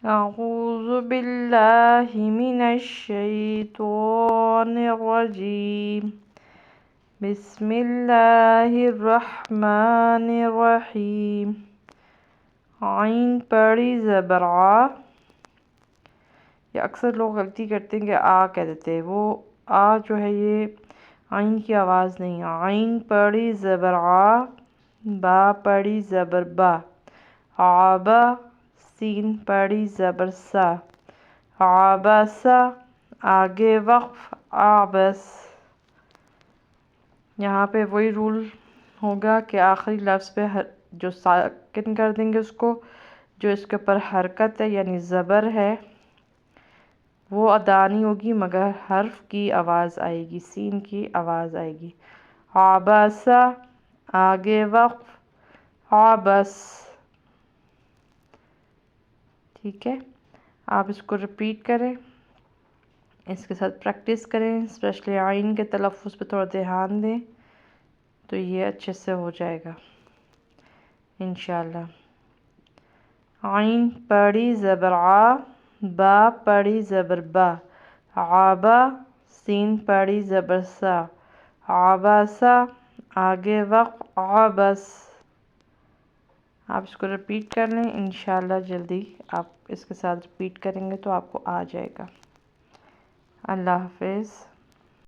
أعوذ بالله من الشيطان الرجيم بسم الله الرحمن الرحیم۔ عین پڑی زبر آ، یہ اکثر لوگ غلطی کرتے ہیں کہ آ کہہ دیتے ہیں، وہ آ جو ہے یہ عین کی آواز نہیں ہے۔ عین پڑی زبر آ، با پڑی زبر با، آبا سین پڑی زبر سا، عبسا آگے وقف عبس۔ یہاں پہ وہی رول ہوگا کہ آخری لفظ پہ جو ساکن کر دیں گے اس کو، جو اس کے اوپر حرکت ہے یعنی زبر ہے وہ ادا نہیں ہوگی مگر حرف کی آواز آئے گی، سین کی آواز آئے گی۔ عبسا آگے وقف عبس۔ ٹھیک ہے، آپ اس کو ریپیٹ کریں، اس کے ساتھ پریکٹس کریں، اسپیشلی عین کے تلفظ پہ تھوڑا دھیان دیں تو یہ اچھے سے ہو جائے گا انشاءاللہ۔ عین پڑی زبر آ، با پڑی زبر با، عبا سین پڑی زبر سا، عبسا آگے وقف عبس۔ آپ اس کو ریپیٹ کر لیں، انشاءاللہ جلدی آپ اس کے ساتھ ریپیٹ کریں گے تو آپ کو آ جائے گا۔ اللہ حافظ۔